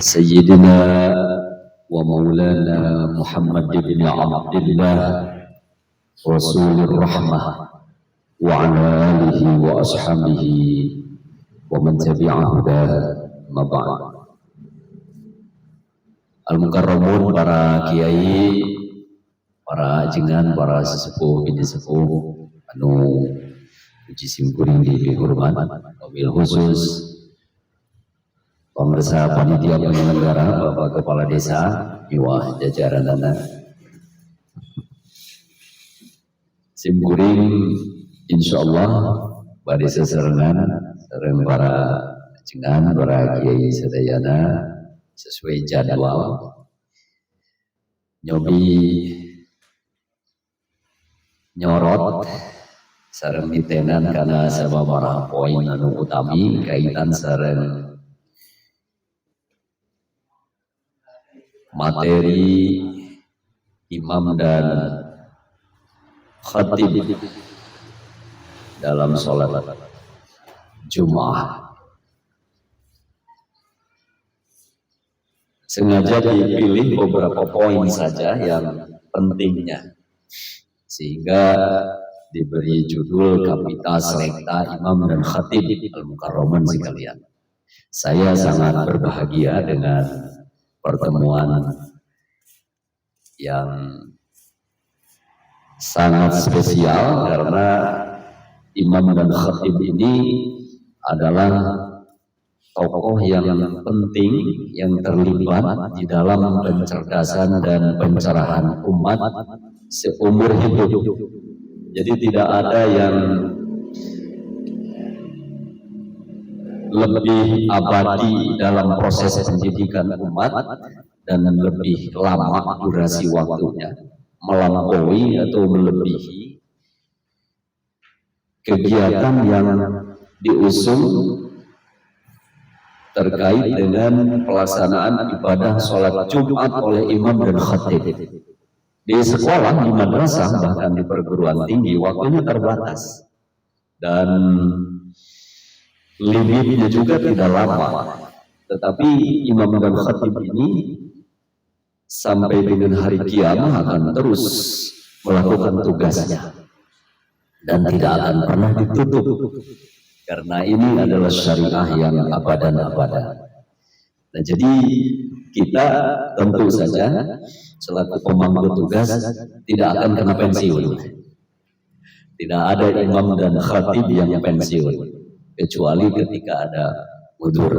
سيدنا ومولانا محمد بن عبد الله رسول الرحمة وعلى آله وأصحابه ومن تبع هداه ما بعد. Al-Mukarramun, para kiai, para ajengan, para sesepuh bini sepuh anu puji simkuring dihormat, wabil khusus pemirsa panitia penyelenggara, Bapak Kepala Desa, Iwah jajaran dana. Simkuring insyaallah bade seserengan sareng para ajengan, para kiai sadayana sesuai jadwal nyobi nyorot sareng nitenan karena sababaraha poin anu utami kaitan sareng materi imam dan khatib dalam sholat Jumat. Sengaja dipilih beberapa poin saja yang pentingnya, sehingga diberi judul Kapitas Rekta Imam dan Khatib Al-Mukarramun sekalian. Saya sangat berbahagia dengan pertemuan yang sangat spesial karena Imam dan Khatib ini adalah tokoh yang penting yang terlibat di dalam pencerdasan dan pencerahan umat seumur hidup. Jadi tidak ada yang lebih abadi dalam proses pendidikan umat dan lebih lama durasi waktunya, melampaui atau melebihi kegiatan yang diusung terkait dengan pelaksanaan ibadah sholat Jumat oleh imam dan khatib. Di sekolah, di madrasah, bahkan di perguruan tinggi, waktunya terbatas dan limitnya juga tidak lama. Tetapi imam dan khatib ini sampai dengan hari kiamat akan terus melakukan tugasnya dan tidak akan pernah ditutup. Karena ini adalah syariah yang abadan-abadan. Nah, jadi kita tentu saja selaku pemangku tugas tidak akan kena pensiun. Tidak ada imam dan khatib yang pensiun, kecuali ketika ada udzur.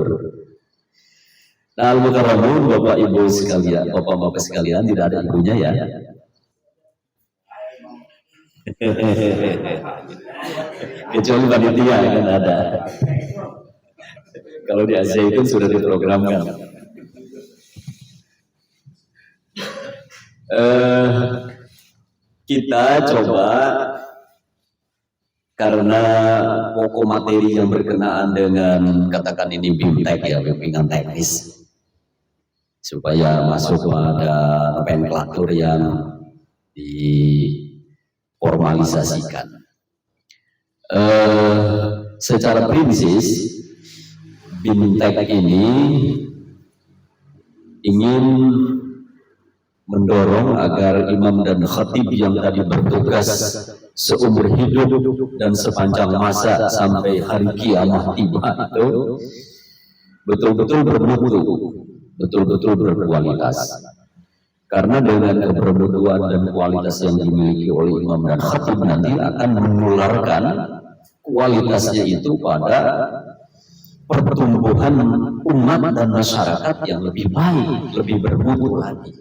Nah, Al-Mukarramun, Bapak Ibu sekalian, Bapak-bapak sekalian, tidak ada ibunya ya. Kecuali panitia kan ada. Kalau di Asia itu sudah diprogramkan. Kita coba karena pokok materi yang berkenaan dengan katakan ini BIMTEK ya, bimbingan teknis, supaya masuk pada nomenklatur yang diformalisasikan. Secara prinsip BIMTEK ini ingin mendorong agar imam dan khatib yang tadi bertugas seumur hidup dan sepanjang masa sampai hari kiamat tiba itu betul-betul bermutu, betul-betul berkualitas. Karena dengan kebermutuan dan kualitas yang dimiliki oleh imam dan khatib nanti akan menularkan kualitasnya itu pada pertumbuhan umat dan masyarakat yang lebih baik, lebih bermutu lagi.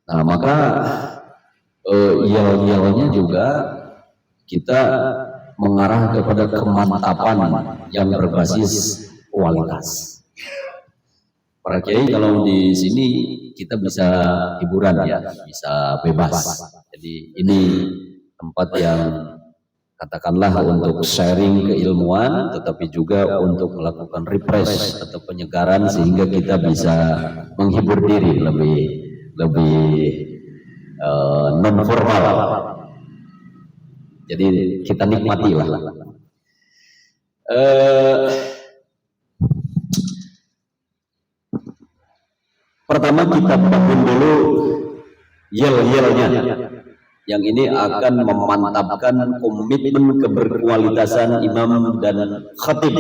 Nah, maka yel-yelnya juga kita mengarah kepada kemantapan yang berbasis kualitas. Para kiai kalau di sini kita bisa hiburan ya, bisa bebas. Jadi ini tempat yang katakanlah untuk sharing keilmuan, tetapi juga untuk melakukan refresh atau penyegaran sehingga kita bisa menghibur diri lebih non formal. Jadi kita nikmati lah. pertama kita bangun dulu yel-yelnya. Yang ini akan memantapkan komitmen keberkualitasan imam dan khatib.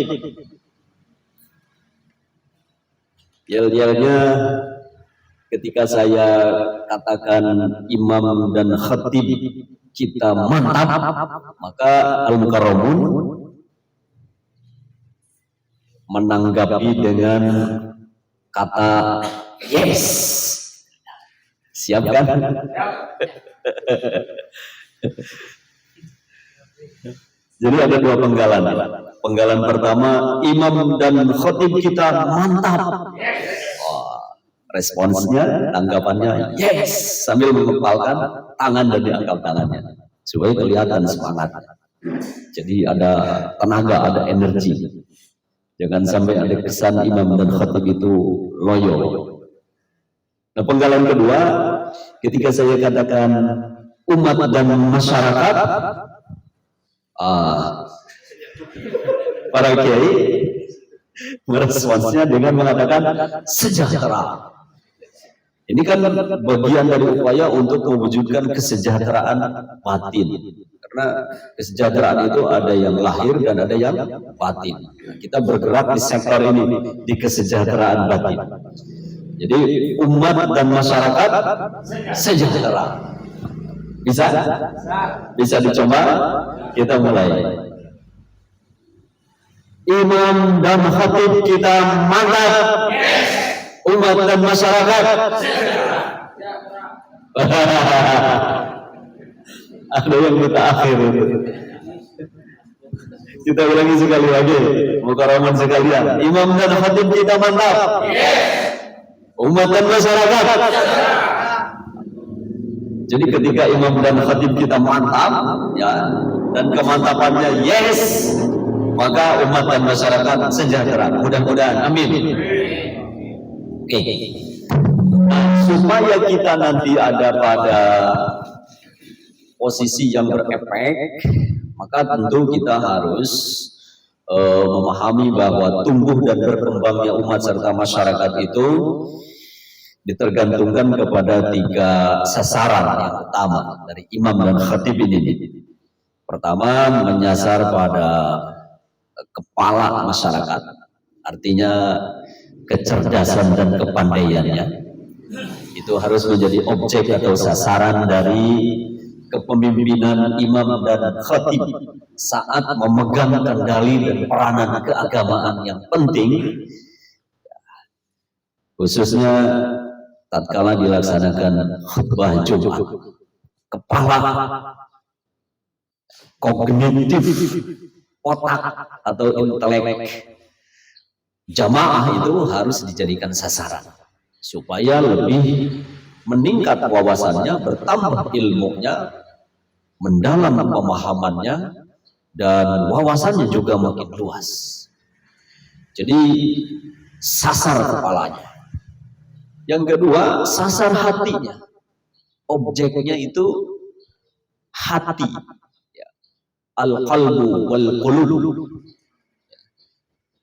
Yel-yelnya ketika saya katakan imam dan khatib kita mantap, maka al-mukarramun menanggapi dengan kata yes. Siap kan? Jadi ada dua penggalan. Penggalan pertama, imam dan khatib kita mantap. Oh, responsnya, tanggapannya yes, sambil mengepalkan tangan dan diangkat tangannya supaya kelihatan semangat. Jadi ada tenaga, ada energi. Jangan sampai ada kesan imam dan khatib itu loyo. Nah, penggalan kedua, ketika saya katakan umat dan masyarakat, para kiai meresponsnya dengan mengatakan sejahtera. Ini kan bagian dari upaya untuk mewujudkan kesejahteraan batin. Karena kesejahteraan itu ada yang lahir dan ada yang batin. Nah, kita bergerak di sektor ini, di kesejahteraan batin. Jadi umat dan masyarakat sejahtera. Bisa? Bisa dicoba? Kita mulai. Imam dan khatib kita mantap. Umat dan masyarakat. Ada yang kita akhir itu. Kita ulangi sekali lagi. Mukarraman sekalian. Imam dan khatib kita mantap. Umat dan masyarakat. Jadi ketika imam dan khatib kita mantap, ya, dan kemantapannya yes, maka umat dan masyarakat sejahtera. Mudah-mudahan, amin. Oke. Nah, supaya kita nanti ada pada posisi yang berefek, maka tentu kita harus memahami bahwa tumbuh dan berkembangnya umat serta masyarakat itu ditergantungkan kepada tiga sasaran yang utama dari imam dan khatib ini. Pertama, menyasar pada kepala masyarakat, artinya kecerdasan dan kepandaiannya. Itu harus menjadi objek atau sasaran dari kepemimpinan imam dan khatib saat memegang kendali dan peranan keagamaan yang penting, khususnya tatkala dilaksanakan khutbah Jumat. Kepala kognitif otak atau intelek jamaah itu harus dijadikan sasaran supaya lebih meningkat wawasannya, bertambah ilmunya, mendalam pemahamannya, dan wawasannya juga makin luas. Jadi sasar kepalanya. Yang kedua, sasar hatinya. Objeknya itu hati. Al-qalbu wal-qulub.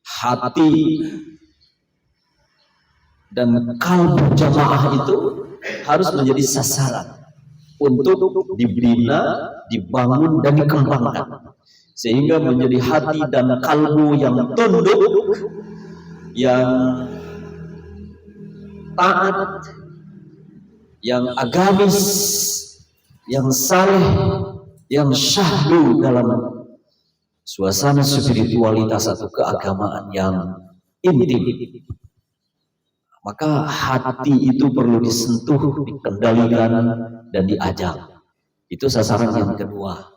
Hati dan kalbu jamaah itu harus menjadi sasaran untuk dibina, dibangun, dan dikembangkan. Sehingga menjadi hati dan kalbu yang tunduk, yang taat, yang agamis, yang saleh, yang syahdu dalam suasana spiritualitas atau keagamaan yang intim. Maka hati itu perlu disentuh, dikendalikan, dan diajak. Itu sasaran yang kedua.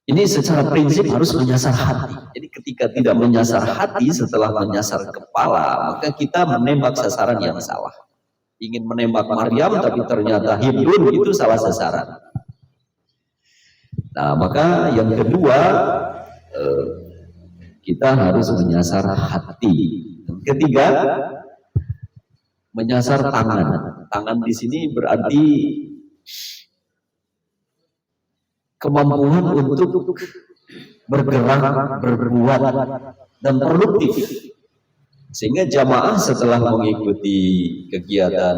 Ini secara prinsip harus menyasar hati. Jadi ketika tidak menyasar hati setelah menyasar kepala, maka kita menembak sasaran yang salah. Ingin menembak Maryam tapi ternyata Hindun, itu salah sasaran. Nah, maka yang kedua, kita harus menyasar hati. Yang ketiga, menyasar tangan. Tangan di sini berarti kemampuan untuk bergerak, berbuat, dan produktif. Sehingga jamaah setelah mengikuti kegiatan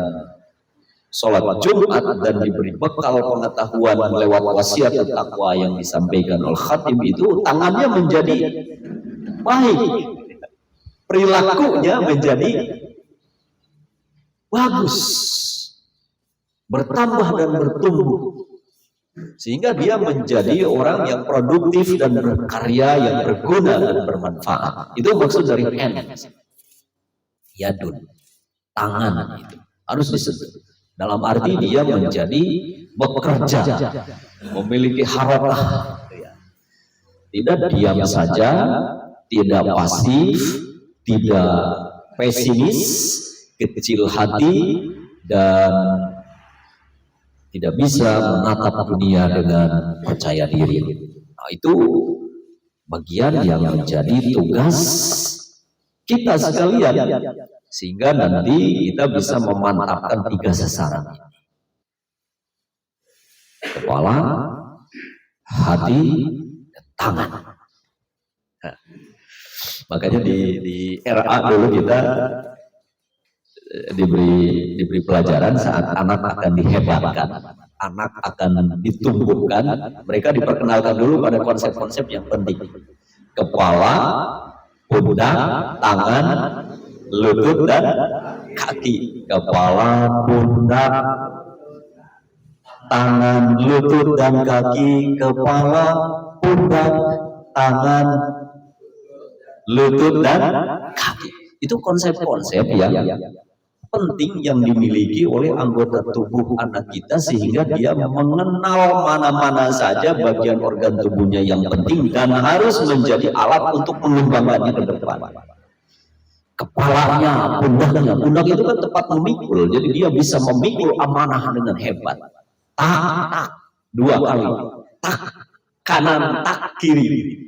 sholat Jumat dan diberi bekal pengetahuan lewat wasiat takwa yang disampaikan oleh khatib itu, tangannya menjadi baik, perilakunya menjadi bagus, bertambah dan bertumbuh, sehingga dia menjadi orang yang produktif dan berkarya, yang berguna dan bermanfaat. Itu maksud dari hand, yadun, tangan itu harus disentuh. Dalam arti dia menjadi bekerja, memiliki harakah, tidak diam saja, tidak pasif, tidak pesimis, kecil hati, dan tidak bisa menatap dunia dengan percaya diri. Nah, itu bagian yang menjadi tugas kita sekalian, sehingga nanti kita bisa memantapkan 3 sasaran: kepala, hati, dan tangan. Nah, makanya di RA dulu kita diberi pelajaran saat anak akan dihebatkan, anak akan ditumbuhkan, mereka diperkenalkan dulu pada konsep-konsep yang penting: kepala, pundak, tangan, lutut, dan kaki. Kepala, pundak, tangan, lutut, dan kaki. Kepala, pundak, tangan, lutut, dan kaki. Itu konsep-konsep yang penting yang dimiliki oleh anggota tubuh anak kita, sehingga dia mengenal mana-mana saja bagian organ tubuhnya yang penting dan harus menjadi alat untuk mengembangkannya ke depan. Kepalanya, pundaknya, pundak itu kan tempat memikul, jadi dia bisa memikul amanah dengan hebat. Tak, 2 kali, tak kanan, tak kiri.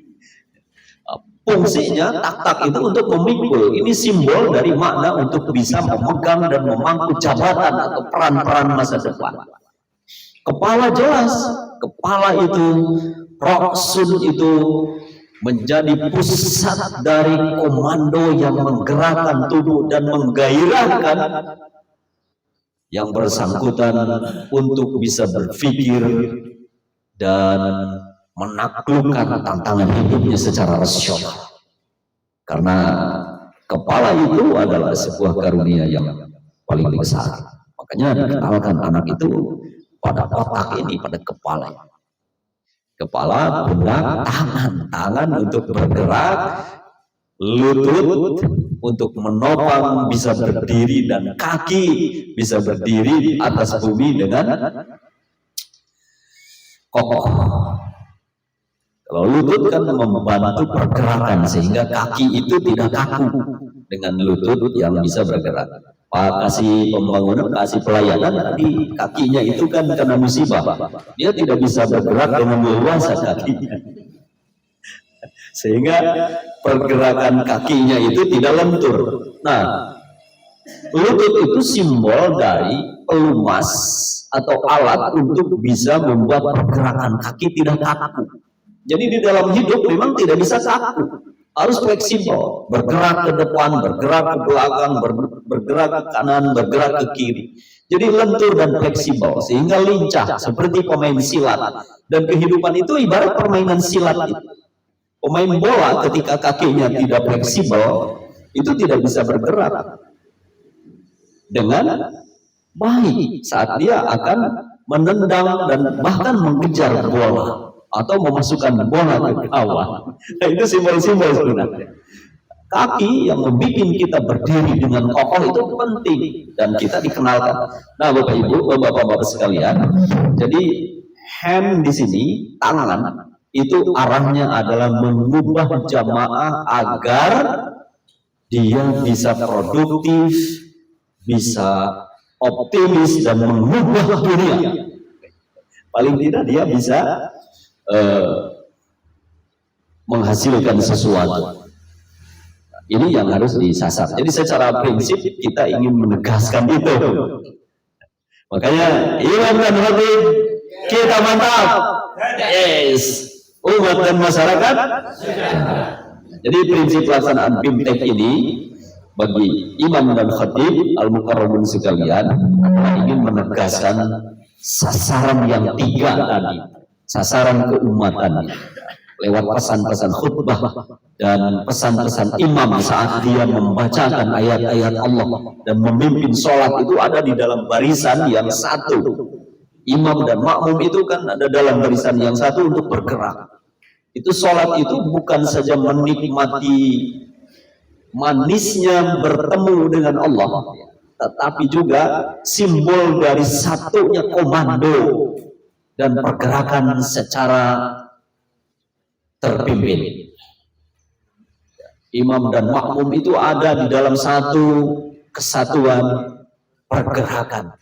Fungsinya tak-tak itu untuk memikul. Ini simbol dari makna untuk bisa memegang dan memangku jabatan atau peran-peran masa depan. Kepala jelas, kepala itu, roksun itu menjadi pusat dari komando yang menggerakkan tubuh dan menggairahkan yang bersangkutan untuk bisa berpikir dan menaklukkan tantangan hidupnya secara rasional. Karena kepala itu adalah sebuah karunia yang paling besar. Makanya dikenalkan anak itu pada otak ini, pada kepala. Kepala, pundak, tangan untuk bergerak, lutut untuk menopang, bisa berdiri, dan kaki bisa berdiri di atas bumi dengan kokoh. Kalau lutut kan membantu pergerakan sehingga kaki itu tidak kaku dengan lutut yang bisa bergerak. Pak kasih pembangunan, kasih pelayanan, tadi kakinya itu kan karena musibah, dia tidak bisa bergerak dengan leluasa kakinya, sehingga pergerakan kakinya itu tidak lentur. Nah, lutut itu simbol dari pelumas atau alat untuk bisa membuat pergerakan kaki tidak kaku. Jadi di dalam hidup memang tidak bisa kaku, harus fleksibel, bergerak ke depan, bergerak ke belakang, bergerak ke kanan, bergerak ke kiri. Jadi lentur dan fleksibel sehingga lincah seperti pemain silat. Dan kehidupan itu ibarat permainan silat itu. Pemain bola ketika kakinya tidak fleksibel itu tidak bisa bergerak dengan baik saat dia akan menendang dan bahkan mengejar bola atau memasukkan bola ke gawang. Nah, itu simbol-simbol sebenarnya. Kaki yang membuat kita berdiri dengan kokoh itu penting dan kita dikenalkan. Nah, Bapak Ibu, Bapak-bapak sekalian, jadi hand di sini, tangan itu arahnya adalah mengubah jamaah agar dia bisa produktif, bisa optimis dan mengubah dunia. Paling tidak dia bisa menghasilkan sesuatu. Ini yang harus disasar. Jadi secara prinsip kita ingin menegaskan itu. Makanya imam dan khatib kita mantap. Yes. Umat dan masyarakat. Jadi prinsip pelaksanaan BIMTEK ini bagi imam dan khatib al-mukarramun sekalian ingin menegaskan sasaran yang tiga tadi, sasaran keumatannya lewat pesan-pesan khutbah dan pesan-pesan imam saat dia membacakan ayat-ayat Allah dan memimpin sholat itu ada di dalam barisan yang satu. Imam dan makmum itu kan ada dalam barisan yang satu untuk bergerak. Itu sholat itu bukan saja menikmati manisnya bertemu dengan Allah, tetapi juga simbol dari satunya komando dan pergerakan secara terpimpin. Imam dan makmum itu ada di dalam satu kesatuan pergerakan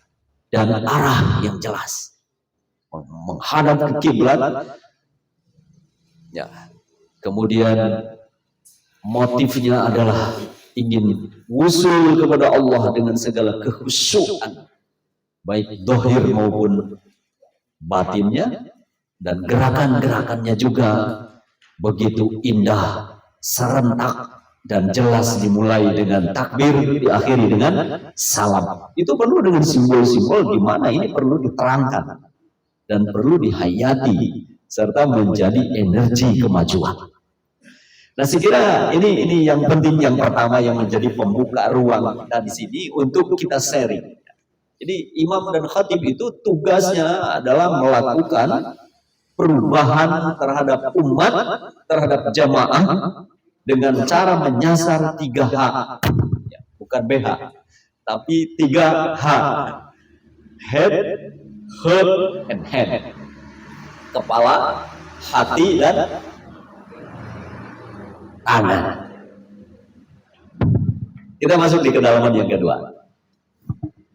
dan arah yang jelas, menghadap ke kiblat. Ya, kemudian motifnya adalah ingin wusul kepada Allah dengan segala kehusyuan, baik dohir maupun batinnya, dan gerakan-gerakannya juga begitu indah, serentak, dan jelas, dimulai dengan takbir, diakhiri dengan salam. Itu penuh dengan simbol-simbol di mana ini perlu diterangkan dan perlu dihayati serta menjadi energi kemajuan. Nah, saya kira ini yang penting, yang pertama yang menjadi pembuka ruang kita di sini untuk kita sharing. Jadi imam dan khatib itu tugasnya adalah melakukan perubahan terhadap umat, terhadap jamaah dengan cara menyasar 3H, ya, bukan BH, tapi 3H, head, heart, and hand. Kepala, hati, dan tangan. Kita masuk di kedalaman yang kedua.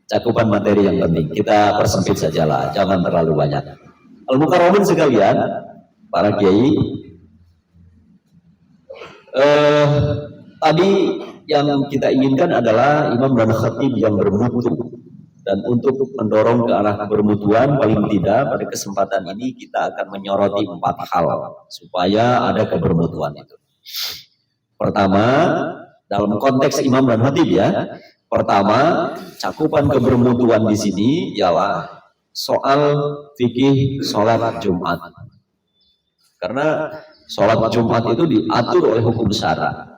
Cakupan materi yang penting. Kita persempit sajalah, jangan terlalu banyak. Al-mukarramun sekalian, para kiai, tadi yang kita inginkan adalah imam dan khatib yang bermutu. Dan untuk mendorong ke arah bermutuan, paling tidak pada kesempatan ini kita akan menyoroti 4 hal supaya ada kebermutuan itu. Pertama, dalam konteks imam dan khatib ya. Pertama, cakupan kebermutuan di sini ialah soal fikih sholat Jumat. Karena sholat Jumat itu diatur oleh hukum syara.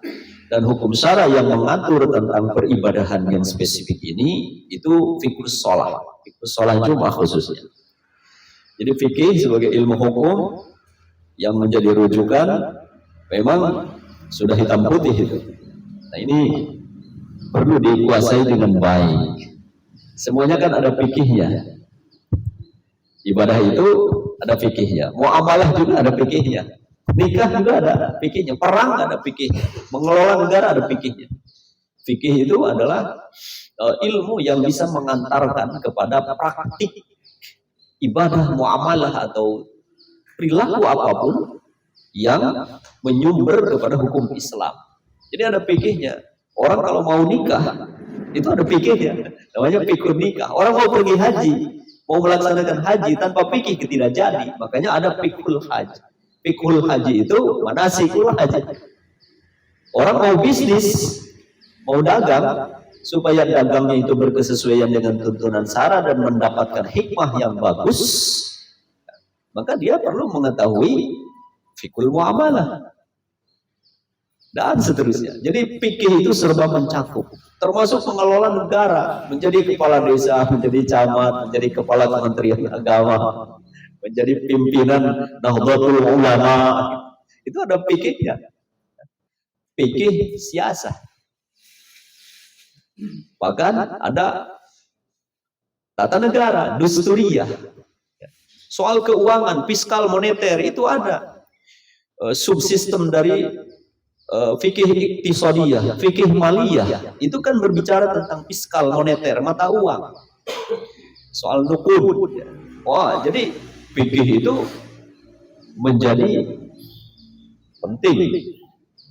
Dan hukum syara yang mengatur tentang peribadahan yang spesifik ini itu fikih sholat Jumat khususnya. Jadi fikih sebagai ilmu hukum yang menjadi rujukan memang sudah hitam putih itu. Nah, ini perlu dikuasai dengan baik. Semuanya kan ada fikihnya. Ibadah itu ada fikihnya. Muamalah juga ada fikihnya. Nikah juga ada fikihnya. Perang ada fikihnya. Mengelola negara ada fikihnya. Fikih itu adalah ilmu yang bisa mengantarkan kepada praktik ibadah, muamalah, atau perilaku apapun yang menyumber kepada hukum Islam. Jadi ada fikihnya. Orang kalau mau nikah itu ada fikihnya, namanya fikih nikah. Orang mau pergi haji, mau melaksanakan haji tanpa fikih tidak jadi. Makanya ada fikul haji. Fikul haji itu manasikul haji. Orang mau bisnis, mau dagang, supaya dagangnya itu berkesesuaian dengan tuntunan syara dan mendapatkan hikmah yang bagus, maka dia perlu mengetahui fikul muamalah dan seterusnya. Jadi fikih itu serba mencakup, termasuk mengelola negara, menjadi kepala desa, menjadi camat, menjadi kepala kementerian agama, menjadi pimpinan Nahdlatul Ulama. Itu ada fikihnya. Fikih siasah. Bahkan ada tata negara, dusturiyah. Soal keuangan, fiskal, moneter itu ada. Subsistem dari fikih iktisadiyah, fikih maliyah, itu kan berbicara tentang fiskal, moneter, mata uang. Soal nukud. Wah, jadi fikih itu menjadi penting.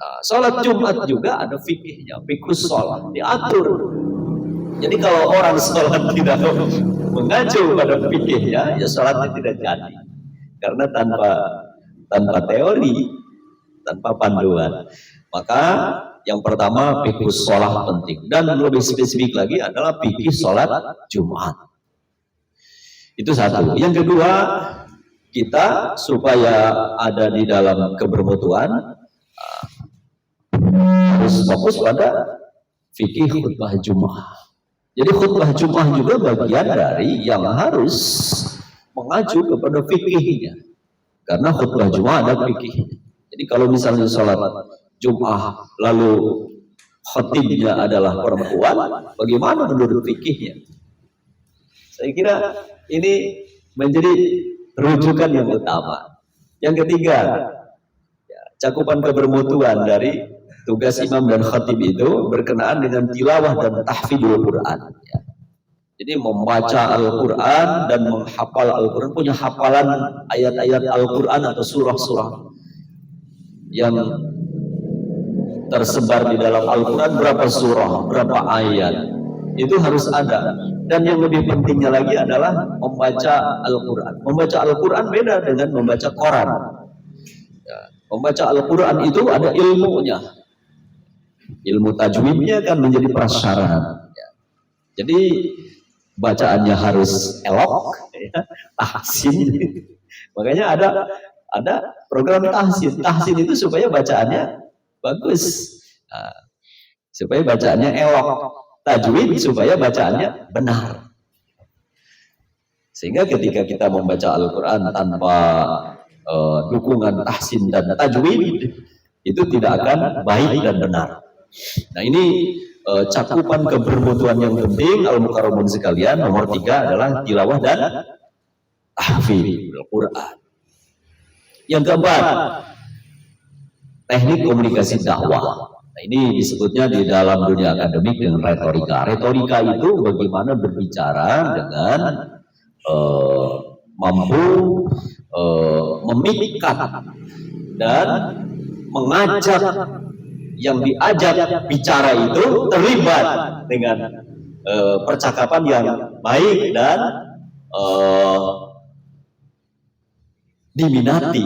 Nah, sholat Jumat juga ada fikihnya, fikih sholat diatur. Jadi kalau orang sholat tidak mengacu pada fikihnya, ya sholatnya tidak jadi. Karena tanpa teori, tanpa panduan. Maka Yang pertama fikih sholat penting, dan lebih spesifik lagi adalah fikih sholat Jumat. Itu satu. Yang kedua, kita supaya ada di dalam kebermutuan harus fokus pada fikih khutbah Jumat. Jadi khutbah Jumat juga bagian dari yang harus mengacu kepada fikihnya. Karena khutbah Jumat ada fikihnya. Jadi kalau misalnya sholat Jumat lalu khatibnya adalah perempuan, bagaimana menurut fikihnya? Saya kira ini menjadi rujukan yang utama. Yang ketiga, cakupan kebermutuan dari tugas imam dan khatib itu berkenaan dengan tilawah dan tahfidzul Quran. Jadi membaca Al-Quran dan menghafal Al-Quran, punya hafalan ayat-ayat Al-Quran atau surah-surah yang tersebar di dalam Al-Quran, berapa surah, berapa ayat, itu harus ada. Dan yang lebih pentingnya lagi adalah membaca Al-Quran. Membaca Al-Quran beda dengan membaca Quran. Membaca Al-Quran itu ada ilmunya. Ilmu tajwidnya kan menjadi prasyarat. Jadi bacaannya harus elok, tahsin. Makanya ada program tahsin. Tahsin itu supaya bacaannya bagus, supaya bacaannya elok. Tajwid supaya bacaannya benar. Sehingga ketika kita membaca Al-Quran tanpa dukungan tahsin dan tajwid, itu tidak akan baik dan benar. Nah, ini cakupan kebermutuan yang penting, al-mukarramun sekalian. Nomor 3 adalah tilawah dan tahfidz Al-Quran. Yang keempat, teknik komunikasi dakwah. Nah, ini disebutnya di dalam dunia akademik dengan retorika. Retorika itu bagaimana berbicara dengan mampu memikat dan mengajak yang diajak bicara itu terlibat dengan percakapan yang baik dan diminati.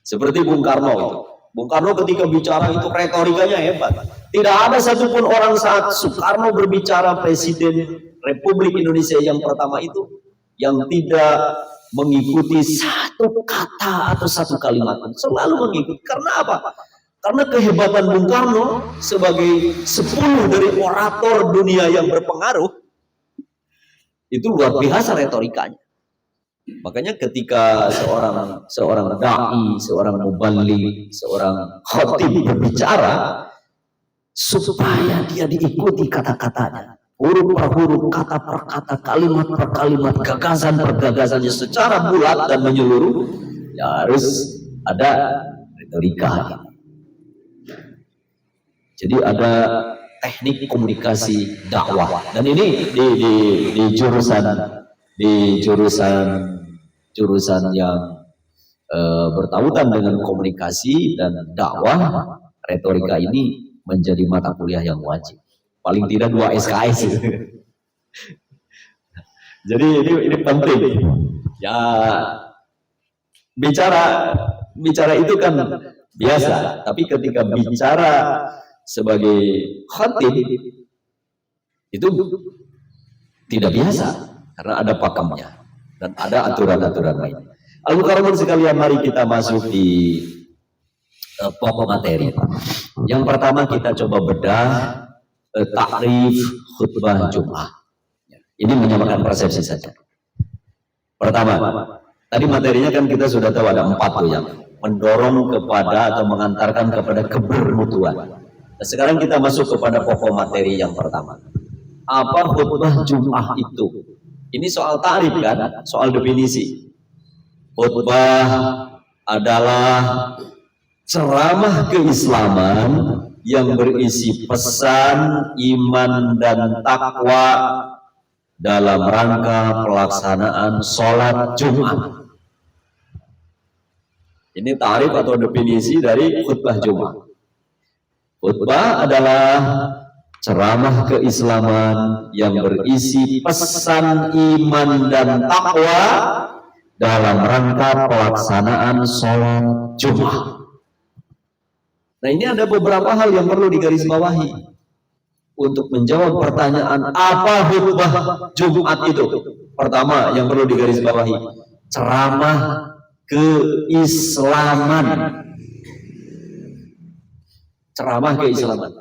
Seperti Bung Karno itu. Bung Karno ketika bicara itu retorikanya hebat. Tidak ada satupun orang saat Soekarno berbicara, Presiden Republik Indonesia yang pertama itu, yang tidak mengikuti satu kata atau satu kalimat. Selalu mengikuti. Karena apa? Karena kehebatan Bung Karno sebagai 10 dari orator dunia yang berpengaruh, itu luar biasa retorikanya. Makanya ketika seorang dai, seorang muballigh, seorang khatib berbicara, supaya dia diikuti kata-katanya, huruf per huruf, kata per kata, kalimat per kalimat, gagasan per gagasannya secara bulat dan menyeluruh, ya harus ada retorika. Jadi ada teknik komunikasi dakwah, dan ini di jurusan yang bertautan dengan komunikasi dan dakwah, retorika ini menjadi mata kuliah yang wajib, paling tidak 2 SKS. Jadi ini penting ya. Bicara itu kan biasa, tapi ketika bicara sebagai khatib itu tidak biasa, karena ada pakemnya dan ada aturan-aturan lain. Al-mukarramun sekalian, mari kita masuk di pokok materi. Yang pertama kita coba bedah takrif khutbah Jumat. Ini menyamakan persepsi saja. Pertama, tadi materinya kan kita sudah tahu ada 4 tuh, yang mendorong kepada atau mengantarkan kepada kebermutuan. Nah, sekarang kita masuk kepada pokok materi yang pertama. Apa khutbah Jumat itu? Ini soal ta'rif kan, soal definisi. Khutbah adalah ceramah keislaman yang berisi pesan, iman, dan takwa dalam rangka pelaksanaan sholat Jumat. Ini ta'rif atau definisi dari khutbah Jumat. Khutbah adalah ceramah keislaman yang berisi pesan, iman, dan takwa dalam rangka pelaksanaan sholat Jumat. Nah, ini ada beberapa hal yang perlu digarisbawahi untuk menjawab pertanyaan apa khutbah Jumat itu. Pertama yang perlu digarisbawahi, ceramah keislaman. Ceramah keislaman.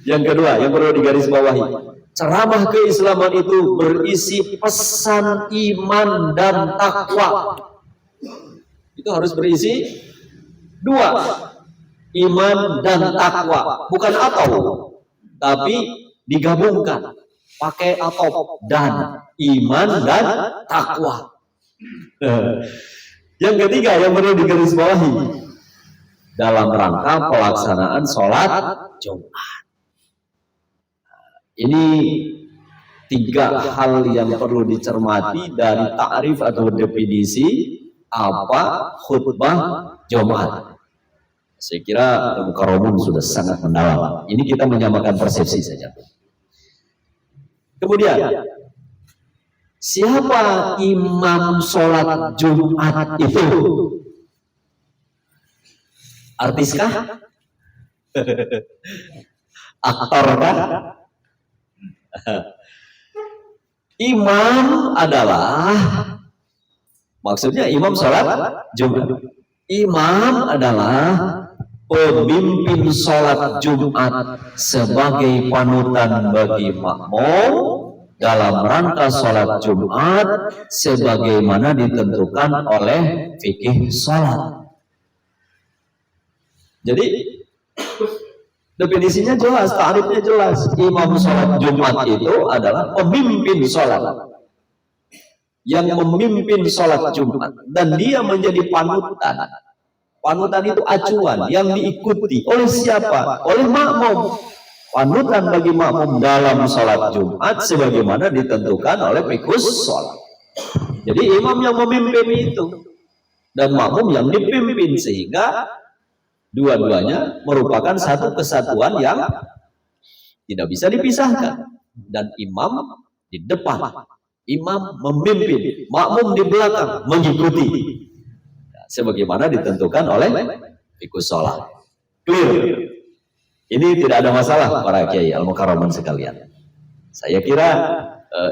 Yang kedua yang perlu digarisbawahi, ceramah keislaman itu berisi pesan iman dan takwa. Itu harus berisi dua, iman dan takwa, bukan atau, tapi digabungkan pakai atau, dan iman dan takwa. Yang ketiga yang perlu digarisbawahi, dalam rangka pelaksanaan sholat Jumat. Ini tiga hal yang perlu dicermati dari takrif atau definisi apa khutbah Jumat. Saya kira Mukarramun sudah sangat mendalam. Ini kita menyamakan persepsi saja. Kemudian, siapa imam sholat Jumat itu? Artiskah? Aktorkah? Imam adalah, maksudnya imam sholat Jumat. Imam adalah pemimpin sholat Jumat sebagai panutan bagi makmum dalam rangka sholat Jumat sebagaimana ditentukan oleh fikih sholat. Jadi definisinya jelas, ta'rifnya jelas. Imam sholat Jumat itu adalah pemimpin sholat, yang memimpin sholat Jumat, dan dia menjadi panutan. Panutan itu acuan yang diikuti oleh siapa? Oleh makmum. Panutan bagi makmum dalam sholat Jumat sebagaimana ditentukan oleh fikih sholat. Jadi imam yang memimpin itu dan makmum yang dipimpin, sehingga dua-duanya merupakan satu kesatuan yang tidak bisa dipisahkan. Dan imam di depan, imam memimpin, makmum di belakang mengikuti, sebagaimana ditentukan oleh fikih sholat. Clear? Ini tidak ada masalah para kiai al-mukarramun sekalian. Saya kira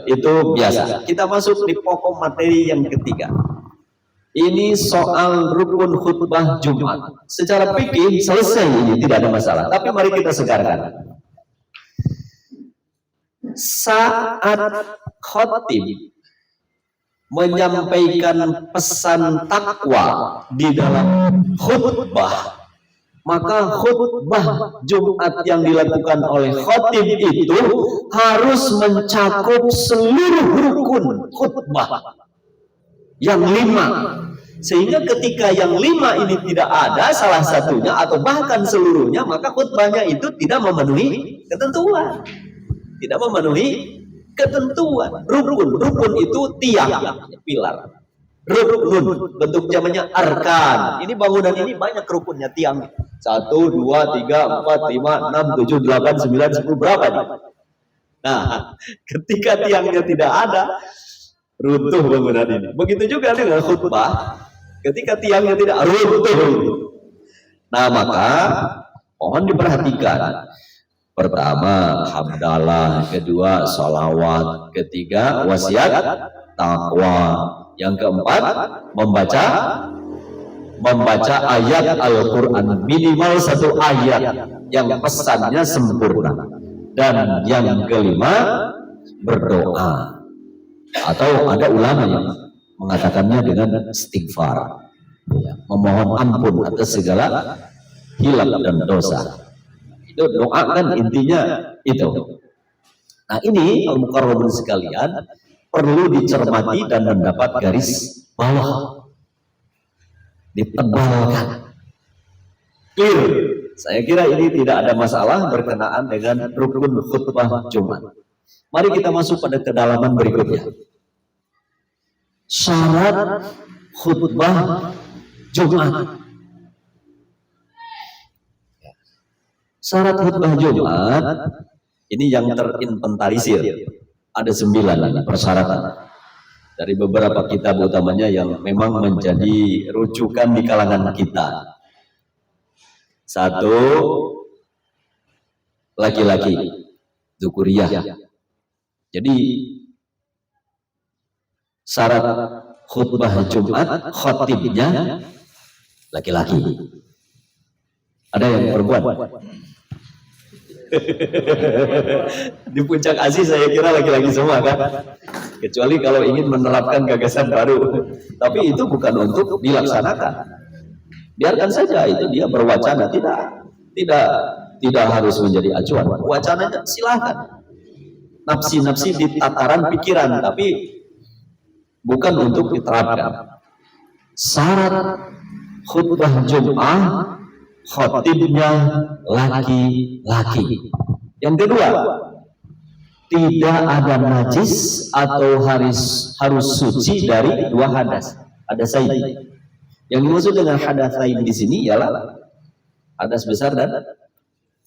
itu biasa. Kita masuk di pokok materi yang ketiga. Ini soal rukun khutbah Jumat. Secara fikih selesai, ini tidak ada masalah. Tapi mari kita segarkan. Saat khatib menyampaikan pesan takwa di dalam khutbah, maka khutbah Jumat yang dilakukan oleh khatib itu harus mencakup seluruh rukun khutbah yang 5. Sehingga ketika yang 5 ini tidak ada salah satunya atau bahkan seluruhnya, maka khutbahnya itu tidak memenuhi ketentuan. Tidak memenuhi ketentuan. Rukun itu tiang, pilar. Rukun bentuk jamannya arkan. Ini bangunan ini banyak rukunnya, tiang. 1, 2, 3, 4, 5, 6, 7, 8, 9, 10, berapa nih? Nah, ketika tiangnya tidak ada, runtuh bangunan ini. Begitu juga dengan khutbah, ketika tiangnya tidak, runtuh. Nah, maka mohon diperhatikan. Pertama, hamdalah. Kedua, sholawat. Ketiga, wasiat takwa. Yang keempat, membaca ayat Al-Quran, minimal 1 ayat yang pesannya sempurna. Dan yang kelima, berdoa. Atau ada ulama yang mengatakannya dengan istighfar, memohon ampun atas segala hilaf dan dosa. Itu doa kan intinya itu. Nah, ini al-mukarramun sekalian perlu dicermati dan mendapat garis bawah, ditebalkan. Clear? Saya kira ini tidak ada masalah berkenaan dengan rukun khutbah Jumat. Mari kita masuk pada kedalaman berikutnya. Syarat khutbah Jumat. Syarat khutbah Jumat ini yang terinventarisir. Ada 9 persyaratan dari beberapa kitab utamanya yang memang menjadi rujukan di kalangan kita. Satu, laki-laki, dzukuriyah. Jadi syarat khutbah Jumat khatibnya laki-laki. Ada yang perempuan? Di Puncak Asih saya kira laki-laki semua kan? Kecuali kalau ingin menerapkan gagasan baru. Tapi itu bukan untuk dilaksanakan. Biarkan saja itu dia berwacana, tidak harus menjadi acuan. Wacananya silahkan. Nafsi-nafsi di tataran pikiran, tapi bukan untuk diterapkan. Syarat khutbah Jum'ah khatibnya laki-laki. Yang kedua, tidak ada najis atau harus suci dari dua hadas. Hadasain. Yang dimaksud dengan hadasain di sini ialah hadas besar dan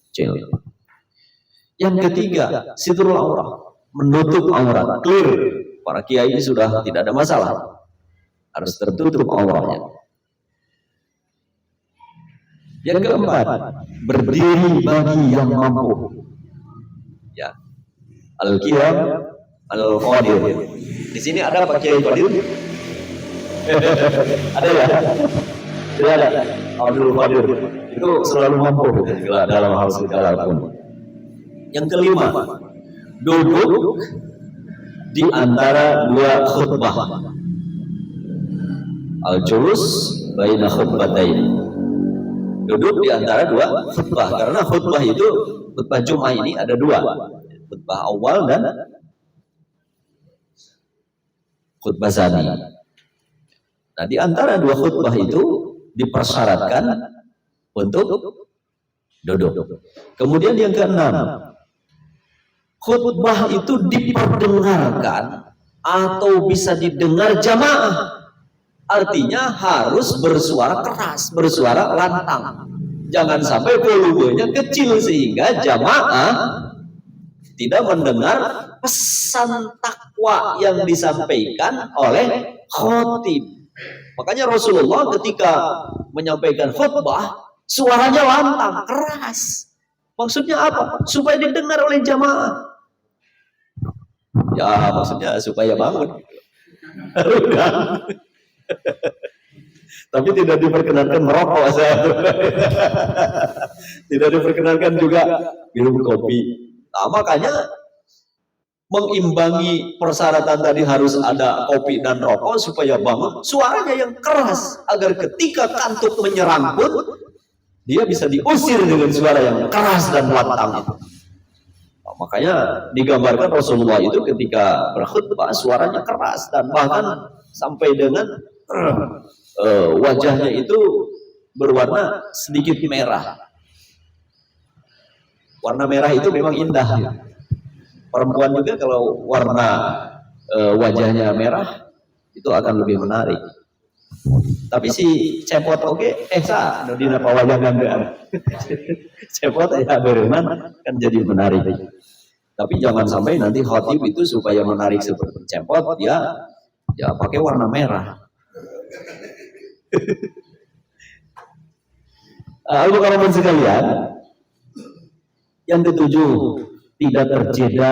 kecil. Yang ketiga, sitrul aurah, menutup aurat, clear. Para kiai ini sudah tidak ada masalah, harus tertutup auratnya. Yang keempat, berdiri bagi yang mampu. Ya, al-qiyam al-qadir. Di sini ada Pak Kiai Qadir? Ada ya? Tidak ada. Abdul Qadir itu selalu mampu dalam hal segala pun. Yang kelima, duduk di antara dua khutbah. Al-julus baina khutbatain. Duduk di antara dua khutbah, karena khutbah itu, khutbah Jumat ini ada dua, khutbah awal dan khutbah tsani. Nah, di antara dua khutbah itu dipersyaratkan untuk duduk. Kemudian yang keenam, khutbah itu diperdengarkan atau bisa didengar jamaah. Artinya harus bersuara keras, bersuara lantang. Jangan sampai volumenya kecil sehingga jamaah tidak mendengar pesan takwa yang disampaikan oleh khatib. Makanya Rasulullah ketika menyampaikan khutbah, suaranya lantang, keras. Maksudnya apa? Supaya didengar oleh jamaah. Ya, maksudnya supaya bangun. Tapi tidak diperkenankan merokok, tidak diperkenankan juga minum kopi. Nah, makanya mengimbangi persyaratan tadi harus ada kopi dan rokok supaya bangun, suaranya yang keras agar ketika kantuk menyerang pun dia bisa diusir dengan suara yang keras dan lantang itu. Nah, makanya digambarkan Rasulullah itu ketika berkhutbah suaranya keras dan bahkan sampai dengan wajahnya itu berwarna sedikit merah. Warna merah itu memang indah. Perempuan juga kalau warna wajahnya merah itu akan lebih menarik. Tapi si cepot oke, di napa wajah gandean. Cepot ya bereman kan jadi menarik. Tapi jangan sampai nanti khatib itu supaya menarik seperti cepot ya pakai warna merah. Al-Mukarramin sekalian, yang ketujuh, tidak terjeda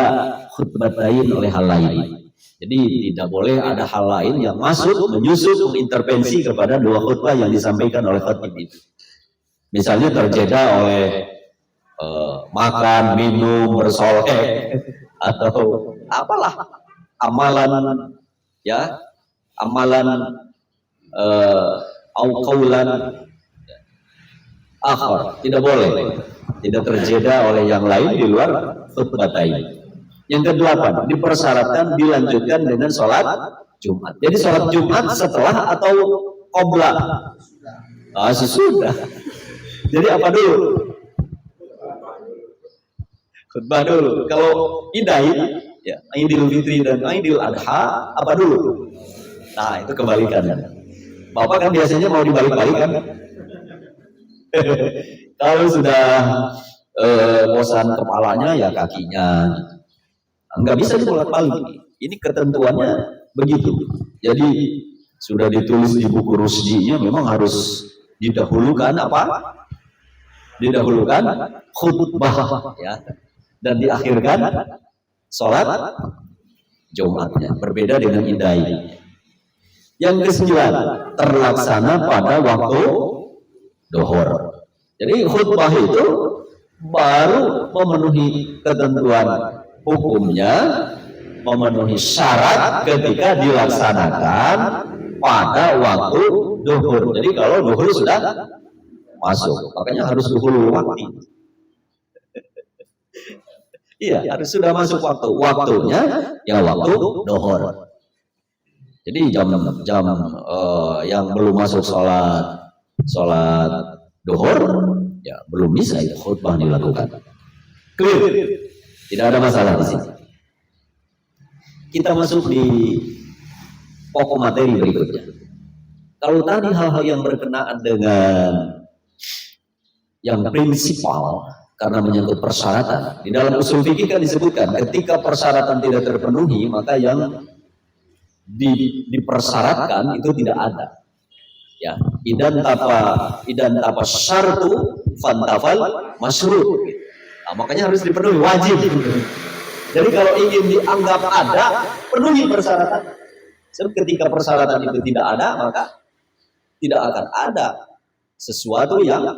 khutbatain oleh hal lain. Jadi tidak boleh ada hal lain yang masuk, menyusup, mengintervensi kepada dua khutbah yang disampaikan oleh khatib itu. Misalnya terjeda oleh makan, minum, bersolek, atau apalah amalan au qaulan akhar, tidak boleh, tidak terjeda oleh yang lain di luar khutbatain. Yang kedelapan, dipersyaratkan dilanjutkan dengan sholat Jumat. Jadi sholat Jumat setelah atau qobla? Sesudah. Jadi apa dulu? Khutbah dulu. Kalau Idul, ya, Idul Fitri dan Idul Adha, apa dulu? Nah, itu kebalikannya. Bapak kan biasanya mau dibalik-balik kan? Kalau sudah bosan kepalanya ya kakinya. Nggak bisa dibolak-balik. Ini ketentuannya begitu. Jadi sudah ditulis di buku Rusdinya memang harus didahulukan apa? didahulukan khutbah ya, dan diakhirkan sholat Jumatnya. Berbeda dengan idai. Yang kesembilan, terlaksana pada waktu duhur. Jadi khutbah itu baru memenuhi ketentuan hukumnya, memenuhi syarat ketika dilaksanakan pada waktu duhur. Jadi kalau duhur sudah masuk, makanya harus duhur waktu. Iya, harus sudah masuk waktunya, ya waktu duhur. Jadi jam yang belum masuk sholat duhur, ya belum bisa itu khutbah dilakukan. Clear, tidak ada masalah di sini. Kita masuk di pokok materi berikutnya. Kalau tadi hal-hal yang berkenaan dengan yang prinsipal karena menyangkut persyaratan, di dalam usul fikih kan disebutkan ketika persyaratan tidak terpenuhi maka yang dipersyaratkan itu tidak ada. Ya, idan tapa syartu fantafal masyrut. Nah, makanya harus dipenuhi, wajib. Jadi kalau ingin dianggap ada, penuhi persyaratan. Sebab ketika persyaratan itu tidak ada, maka tidak akan ada sesuatu yang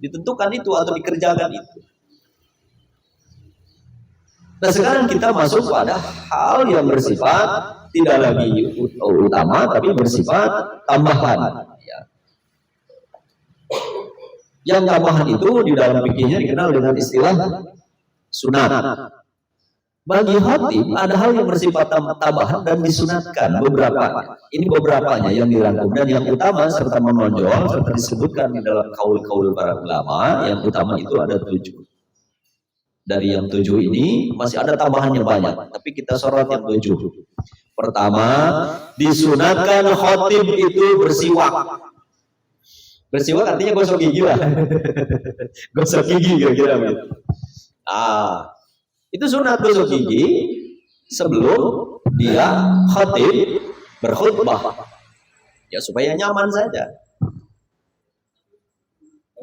ditentukan itu atau dikerjakan itu. Nah sekarang kita masuk pada hal yang bersifat tidak lagi utama, tapi bersifat tambahan. Ya. Yang tambahan itu di dalam fikihnya dikenal dengan istilah sunat. Bagi khatib ada hal yang bersifat tambahan dan disunatkan beberapa. Ini beberapanya yang dirangkum dan yang utama serta menonjol serta disebutkan di dalam kaul-kaul para ulama. Yang utama itu ada 7. Dari yang 7 ini masih ada tambahannya banyak, tapi kita sorot yang 7. Pertama, disunatkan khatib itu bersiwak. Bersiwak artinya gosok gigi lah. Gosok gigi kira-kira begitu. Itu sunat gosok gigi sebelum dia khatib berkhutbah. Ya supaya nyaman saja.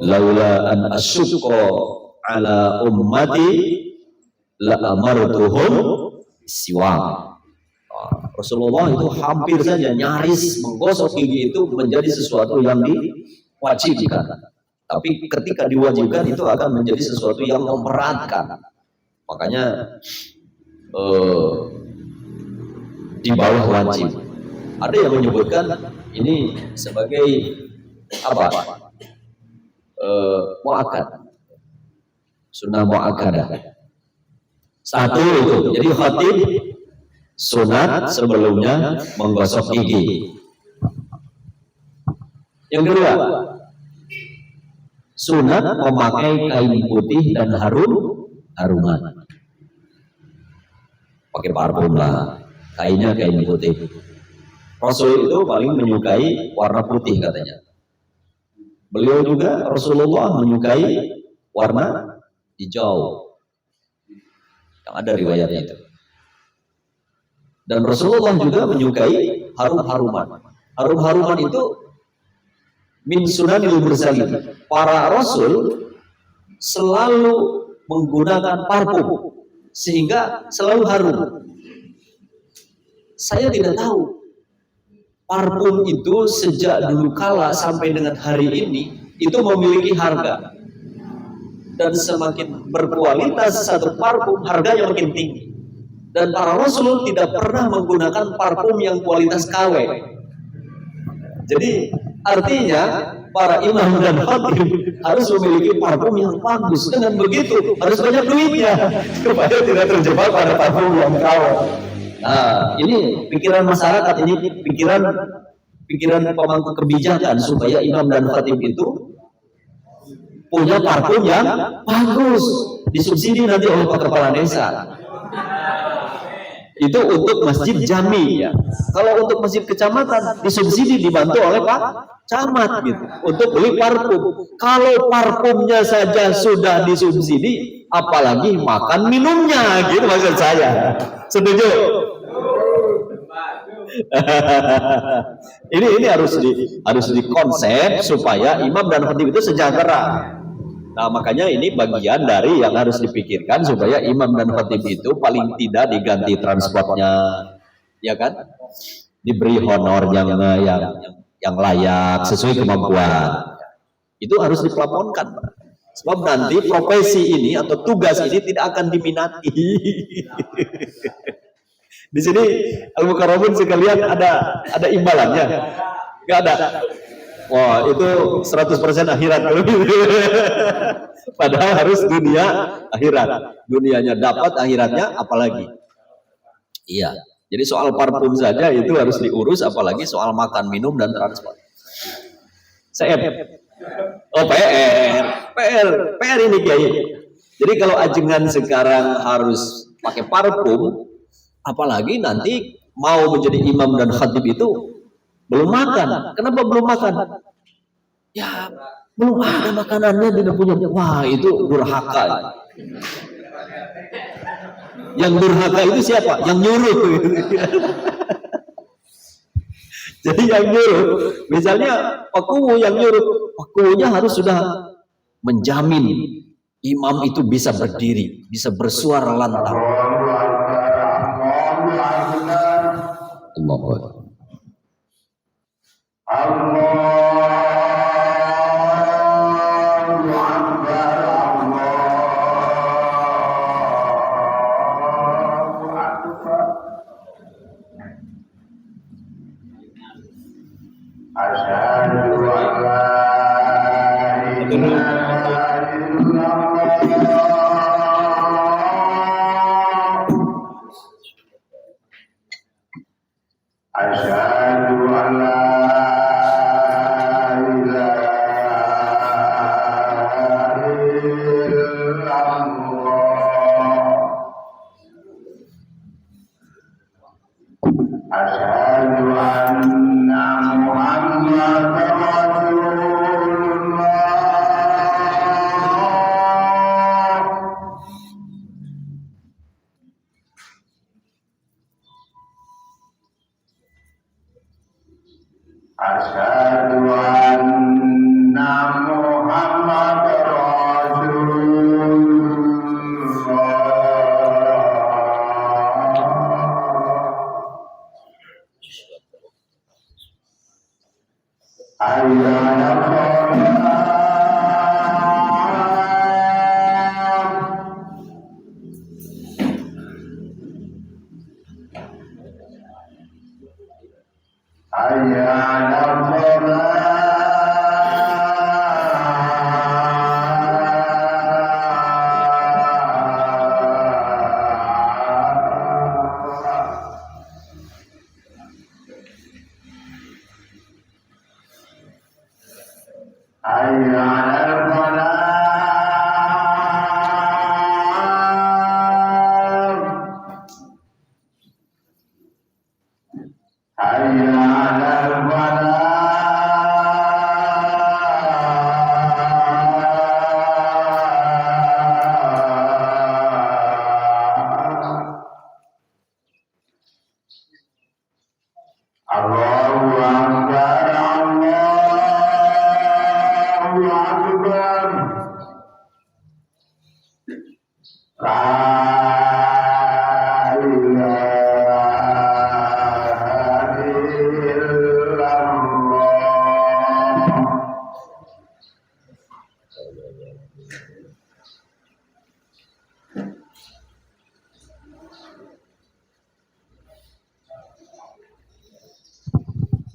Laula an asyqa ala ummati la amartuhum siwak. Rasulullah itu hampir saja nyaris menggosok gigi itu menjadi sesuatu yang diwajibkan. Tapi ketika diwajibkan itu akan menjadi sesuatu yang memberatkan. Makanya di bawah wajib. Ada yang menyebutkan ini sebagai apa? Muakkad. Sunnah muakkadah. Satu itu. Jadi khatib sunat sebelumnya menggosok gigi. Yang kedua, sunat memakai kain putih dan haruman. Pakai parfum lah, kainnya kain putih. Rasul itu paling menyukai warna putih katanya. Beliau juga Rasulullah menyukai warna hijau. Yang ada riwayatnya itu. Dan Rasulullah juga menyukai harum-haruman. Harum-haruman itu min sunanil mursalin. Para rasul selalu menggunakan parfum sehingga selalu harum. Saya tidak tahu parfum itu sejak dulu kala sampai dengan hari ini itu memiliki harga. Dan semakin berkualitas satu parfum, harganya makin tinggi. Dan para rasul tidak pernah menggunakan parfum yang kualitas KW. Jadi artinya para imam dan khatib harus memiliki parfum yang bagus. Dengan begitu harus banyak duitnya supaya tidak terjebak pada parfum yang KW. Nah, ini pikiran masyarakat, ini pikiran pemangku kebijakan supaya imam dan khatib itu punya parfum yang bagus, disubsidi nanti oleh Pak Kepala Desa. Itu untuk masjid jami ya. Kalau untuk masjid kecamatan disubsidi dibantu oleh Pak Camat gitu untuk beli parfum. Kalau parfumnya saja sudah disubsidi, apalagi makan minumnya gitu maksud saya. Setuju? ini harus dikonsep supaya imam dan khatib itu sejahtera. Nah, makanya ini bagian dari yang harus dipikirkan supaya imam dan khatib itu paling tidak diganti transportnya, ya kan? Diberi honor yang layak sesuai kemampuan. Itu harus diplafonkan. Sebab nanti profesi ini atau tugas ini tidak akan diminati. Di sini Al-Mukarramun sekalian ada imbalannya? Enggak ada. Wah, itu 100% akhirat. Padahal harus dunia akhirat. Dunianya dapat, akhiratnya apalagi. Iya. Jadi soal parfum saja itu harus diurus, apalagi soal makan, minum, dan transport. CF. Oh, PR ini Kiai. Jadi kalau ajengan sekarang harus pakai parfum, apalagi nanti mau menjadi imam dan khatib itu belum makan. Kenapa belum makan? Ya, belum ada makanannya, tidak punya. Wah, itu durhaka. Yang durhaka itu siapa? Yang nyuruh. Jadi yang nyuruh, misalnya Pak Kuwu yang nyuruh, Pak Kuwunya harus sudah menjamin imam itu bisa berdiri, bisa bersuara lantang. Allahu Akbar.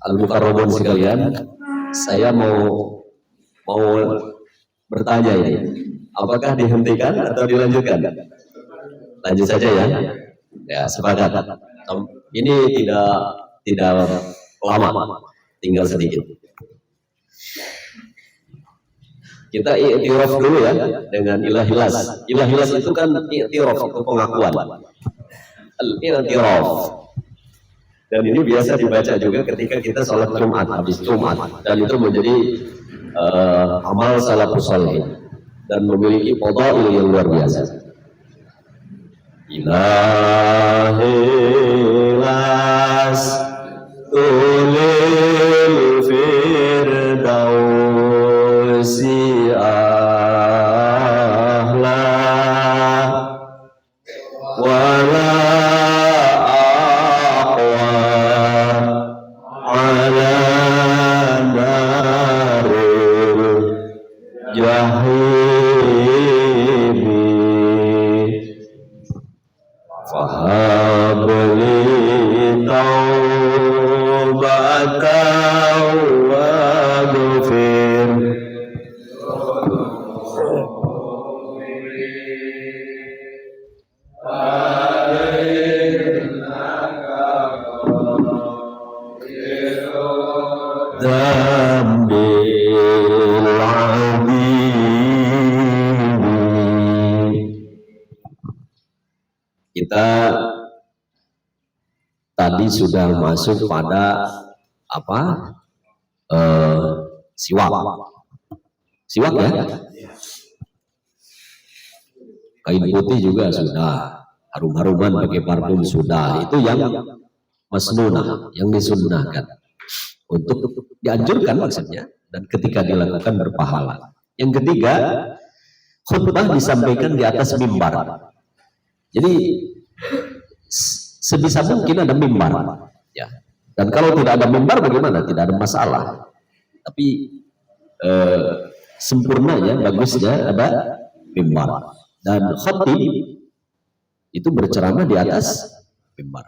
Al-Mukarramun sekalian, saya mau bertanya ini, apakah dihentikan atau dilanjutkan? Lanjut saja ya. Ya, sepakat. Ini tidak lama, tinggal sedikit. Kita i'tiraf dulu ya dengan ilahilas. Ilahilas itu kan i'tiraf, itu pengakuan. Al-i'tiraf. Dan ini biasa dibaca juga ketika kita sholat Jumat, habis Jumat, dan itu menjadi amal salafus saleh dan memiliki fadail yang luar biasa. Ilahilas tulil firdausi Kita tadi sudah masuk pada apa? Siwak. Siwak ya? Kain putih juga sudah. Harum-haruman pakai parfum sudah. Itu yang masnunah, yang disunnahkan. Untuk dianjurkan maksudnya. Dan ketika dilakukan berpahala. Yang ketiga, khutbah disampaikan di atas mimbar. Jadi sebisa mungkin ada mimbar, ya. Dan kalau tidak ada mimbar bagaimana? Tidak ada masalah. Tapi sempurnanya, bagusnya ada mimbar. Dan khatib itu berceramah di atas mimbar.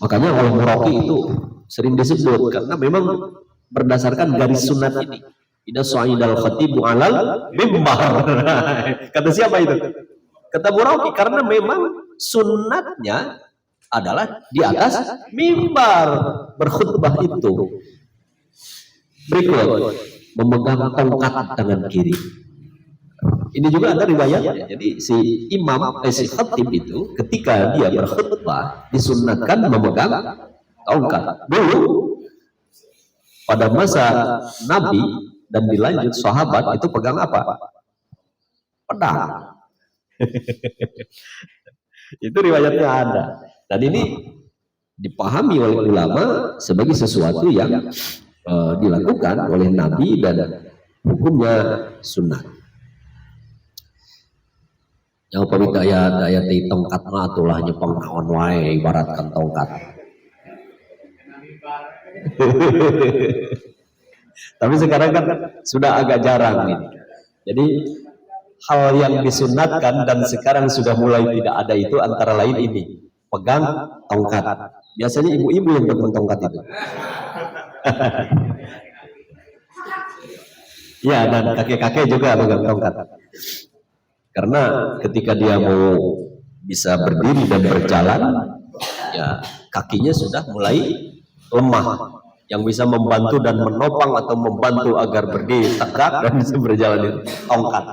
Makanya oleh Muraqi itu sering disebut karena memang berdasarkan garis sunat ini. Idza sa'idal khatibu 'alal mimbar. Kata siapa itu? Kata Muraqi, karena memang sunatnya adalah di atas mimbar berkhutbah itu. Berikut, memegang tongkat tangan kiri. Ini juga ada riwayatnya. Jadi si imam, si khatib itu ketika dia berkhutbah disunatkan memegang tongkat. Dulu pada masa Nabi dan dilanjut sahabat itu pegang apa? Pedang. Itu riwayatnya ada. Dan ini dipahami oleh ulama sebagai sesuatu yang dilakukan oleh Nabi dan hukumnya sunnah. Yang daya di tongkat mah atulah nyepeng naon wae ibaratkan tongkat. Tapi sekarang kan sudah agak jarang nih. Jadi hal yang disunatkan dan sekarang sudah mulai tidak ada itu antara lain ini, pegang tongkat. Biasanya ibu-ibu yang pegang tongkat itu. Ya, dan kakek-kakek juga pegang tongkat. Karena ketika dia mau bisa berdiri dan berjalan, ya kakinya sudah mulai lemah. Yang bisa membantu dan menopang atau membantu agar berdiri tegak dan bisa berjalan itu tongkat.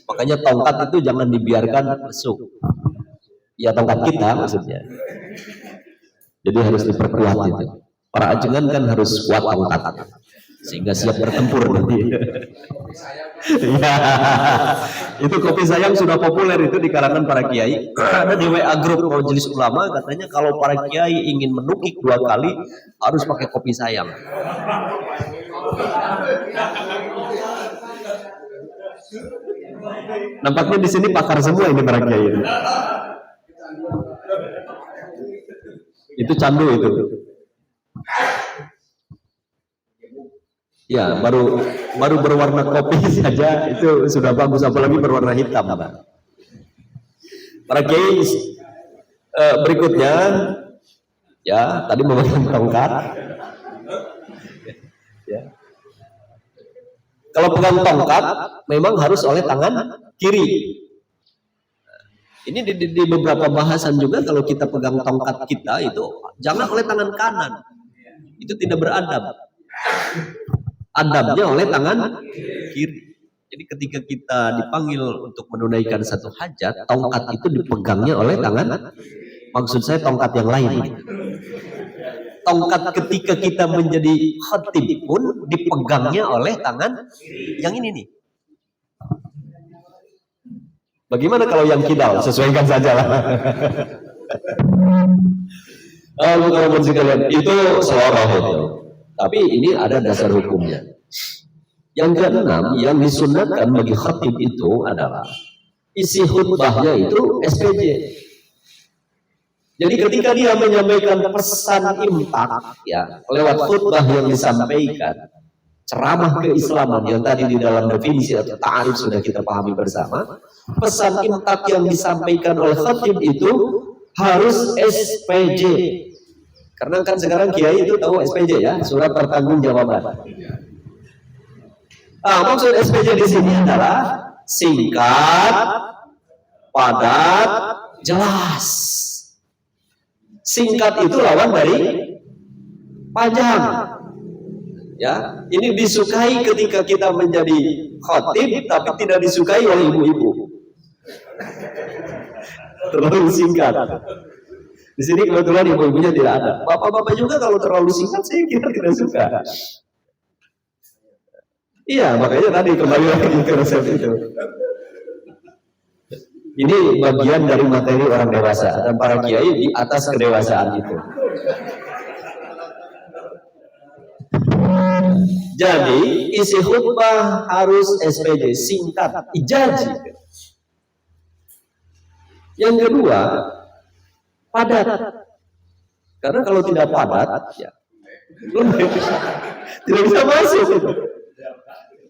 Makanya tongkat itu jangan dibiarkan lesuk. Ya tongkat kita maksudnya. Jadi harus diperkuat itu. Para ajengan kan harus kuat tongkat sehingga siap bertempur nanti. Ya, itu kopi sayang sudah populer itu di kalangan para kiai. Ada di WA grup majelis ulama katanya kalau para kiai ingin menukik 2 kali harus pakai kopi sayang. Nampaknya di sini pakar semua ini para kiai. Itu candu itu. Ya, baru berwarna kopi saja itu sudah bagus, apalagi berwarna hitam, Pak. Para kiai berikutnya, ya tadi memegang tongkat. Ya. Kalau pegang tongkat, memang harus oleh tangan kiri. Ini di beberapa bahasan juga kalau kita pegang tongkat kita itu jangan oleh tangan kanan. Itu tidak beradab. Adabnya oleh tangan kiri. Jadi ketika kita dipanggil untuk menunaikan satu hajat, tongkat itu dipegangnya oleh tangan. Maksud saya tongkat yang lain. Tongkat ketika kita menjadi khatib pun dipegangnya oleh tangan yang ini nih. Bagaimana kalau yang kidal? Sesuaikan saja lah. Kalau sekalian itu seorang itu. Tapi ini ada dasar hukumnya. Yang keenam, yang disunatkan bagi khatib itu adalah isi khutbahnya itu SPJ. Jadi ketika dia menyampaikan pesan imtak, ya lewat khutbah yang disampaikan, ceramah keislaman yang tadi di dalam definisi atau ta'arif sudah kita pahami bersama, pesan imtak yang disampaikan oleh khatib itu harus SPJ. Karena kan sekarang kiai itu tahu SPJ ya, surat pertanggungjawaban. Maksud SPJ di sini adalah singkat, padat, jelas. Singkat itu lawan dari panjang. Ya, ini disukai ketika kita menjadi khatib, tapi tidak disukai oleh ibu-ibu. terlalu singkat. Di sini kebetulan ibu-ibunya tidak ada. Bapak-bapak juga kalau terlalu singkat saya kira tidak suka. Iya, makanya tadi kembali lagi ke resep itu. Ini bagian dari materi orang dewasa dan para kiai di atas kedewasaan itu. Jadi isi khutbah harus SPJ, singkat, ijazi. Yang kedua, padat. Karena kalau tidak padat, ya tidak bisa masuk.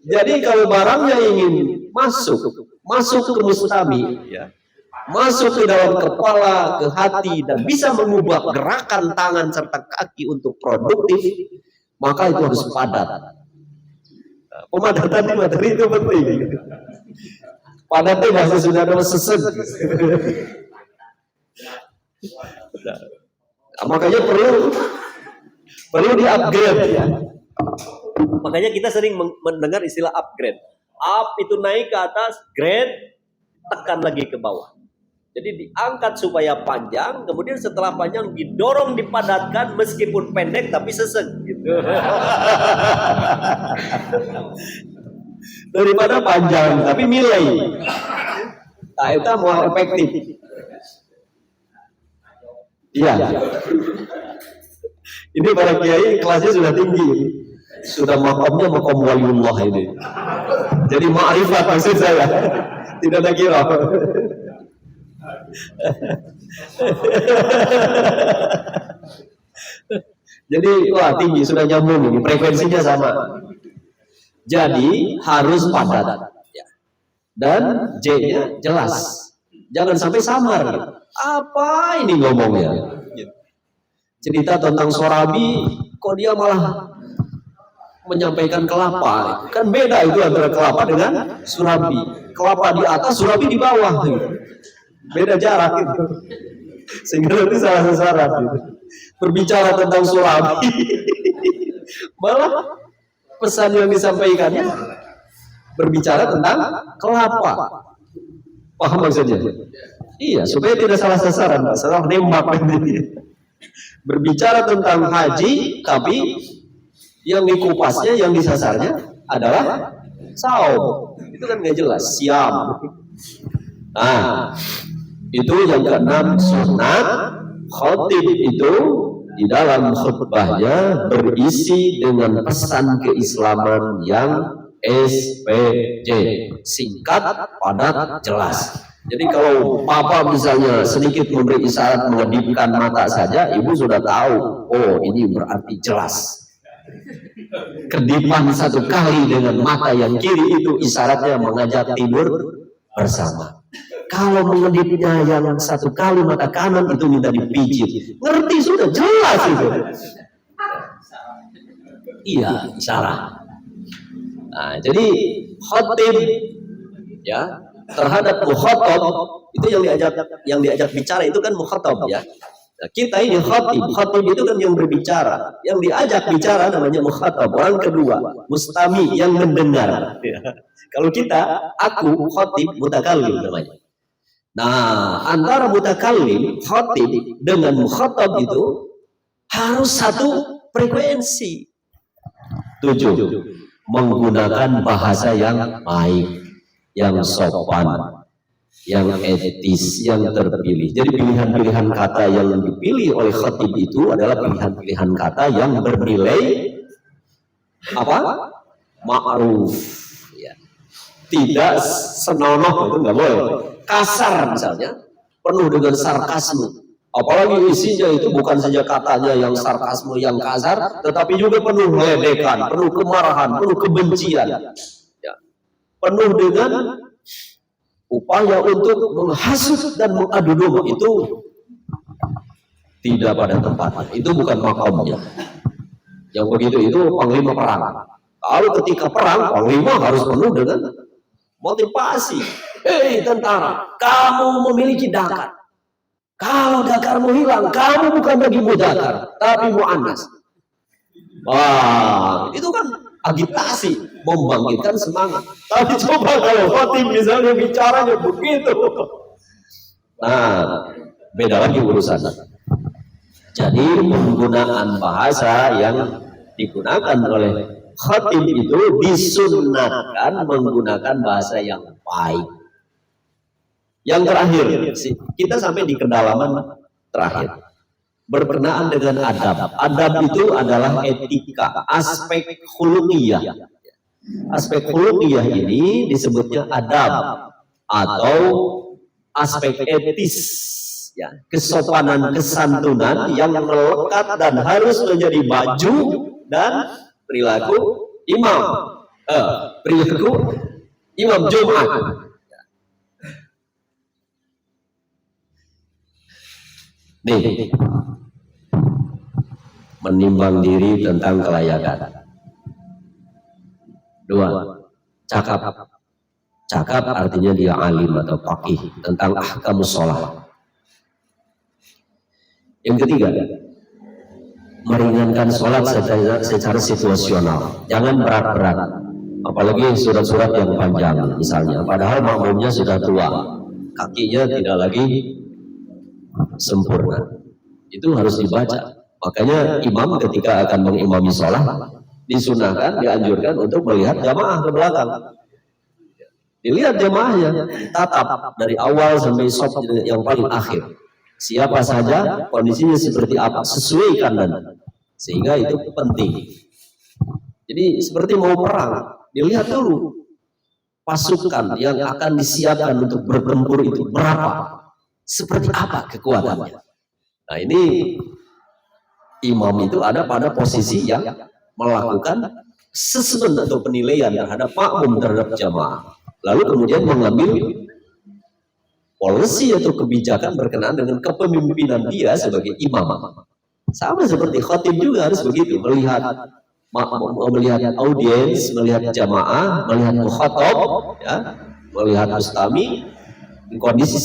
Jadi kalau barangnya ingin masuk ke mustami, ya, masuk ke dalam kepala, ke hati, dan bisa mengubah gerakan tangan serta kaki untuk produktif, maka itu harus padat. Pemadatan di materi itu penting. Padatnya bahasa sudah ada sesed. Nah, makanya perlu di-upgrade ya. Makanya kita sering mendengar istilah upgrade. Up itu naik ke atas, grade tekan lagi ke bawah. Jadi diangkat supaya panjang, kemudian setelah panjang didorong dipadatkan meskipun pendek tapi sesek gitu. Daripada panjang tapi nilai. Nah, itu mau efektif. Iya. Ini para kiai kelasnya sudah tinggi. Sudah makomnya makom waliullah ini. Jadi ma'rifat maksud saya. Tidak ada kira. Jadi wah tinggi, sudah nyambung ini, frekuensinya sama. Jadi harus padat ya. Dan J-nya jelas. Jangan sampai samar. Apa ini ngomongnya? Cerita tentang Sorabi, kok dia malah menyampaikan kelapa? Kan beda itu antara kelapa dengan surabi. Kelapa di atas, surabi di bawah. Beda jarak itu. Sehingga nanti salah sasaran. Berbicara tentang surabi, malah pesan yang disampaikannya berbicara tentang kelapa. Paham maksudnya? Iya, supaya tidak salah sasaran, salah nembak. Berbicara tentang haji, tapi yang dikupasnya, yang disasarnya adalah saum. Itu kan nggak jelas, siam. Nah, itu yang keenam, sunat khatib itu di dalam khutbahnya berisi dengan pesan keislaman yang SPJ, singkat, padat, jelas. Jadi kalau papa misalnya sedikit memberi isyarat mengedipkan mata saja, ibu sudah tahu, oh ini berarti jelas. Kedipan satu kali dengan mata yang kiri itu isyaratnya mengajak tidur bersama. Kalau mengedipnya yang satu kali mata kanan itu minta dipijit. Ngerti sudah jelas itu. Iya, isyarat. Nah, jadi khatib ya terhadap mukhatab itu yang diajak bicara itu kan mukhatab ya. Nah, kita ini khatib itu kan yang berbicara, yang diajak bicara namanya mukhatab. Orang kedua, mustami yang mendengar. Ya. Kalau kita, aku khatib mutakallim namanya. Nah, antara mutakallim, khatib dengan mukhatab itu harus satu frekuensi. 7. Menggunakan bahasa yang baik, yang sopan, yang etis, yang terpilih. Jadi pilihan-pilihan kata yang dipilih oleh khatib itu adalah pilihan-pilihan kata yang bernilai apa? Ma'ruf. Ya. Tidak senonoh, itu nggak boleh. Kasar misalnya, penuh dengan sarkasme. Apalagi isinya itu bukan saja katanya yang sarkasme, yang kasar, tetapi juga penuh ledekan, penuh kemarahan, penuh kebencian. Ya. Penuh dengan upaya untuk menghasut dan mengadu domba, itu tidak pada tempatnya. Itu bukan makomnya. Yang begitu itu panglima perang. Kalau ketika perang, panglima harus penuh dengan motivasi. Hei tentara, kamu memiliki dakar. Kalau dakarmu hilang, kamu bukan lagi mudakar, tapi mu'annas. Wah, itu kan agitasi, membangkitkan semangat. Tapi coba kalau khatib misalnya bicaranya begitu, Nah, beda lagi urusan. Jadi penggunaan bahasa yang digunakan oleh khatib itu disunnahkan menggunakan bahasa yang baik. Yang terakhir, kita sampai di kedalaman terakhir. Berkenaan dengan adab. Adab itu adalah etika, aspek khuluqiyah. Aspek khuluqiyah ini disebutnya adab atau aspek etis. Ya, kesopanan, kesantunan yang melekat dan harus menjadi baju dan perilaku imam Jumat. Nih, menimbang diri tentang kelayakan. 2. Cakap artinya dia alim atau faqih tentang ahkamus shalah. Yang ketiga, meringankan sholat secara situasional, jangan berat-berat, apalagi surat-surat yang panjang misalnya, padahal makmumnya sudah tua, kakinya tidak lagi sempurna, itu harus dibaca. Makanya imam ketika akan mengimami sholat disunahkan, dianjurkan untuk melihat jamaah ke belakang, dilihat jamaahnya, tatap dari awal sampai shaf yang paling akhir. Siapa saja, kondisinya seperti apa, sesuaikan dan sehingga itu penting. Jadi seperti mau perang, dilihat dulu pasukan yang akan disiapkan untuk bertempur itu berapa, seperti apa kekuatannya. Nah ini imam itu ada pada posisi yang melakukan assessment atau penilaian terhadap makmum, terhadap jamaah, lalu kemudian mengambil polisi atau kebijakan berkenaan dengan kepemimpinan dia sebagai imam. Sama seperti khatib juga harus begitu, melihat audiens, melihat jamaah, melihat mukhatab, ya, melihat mustami, kondisi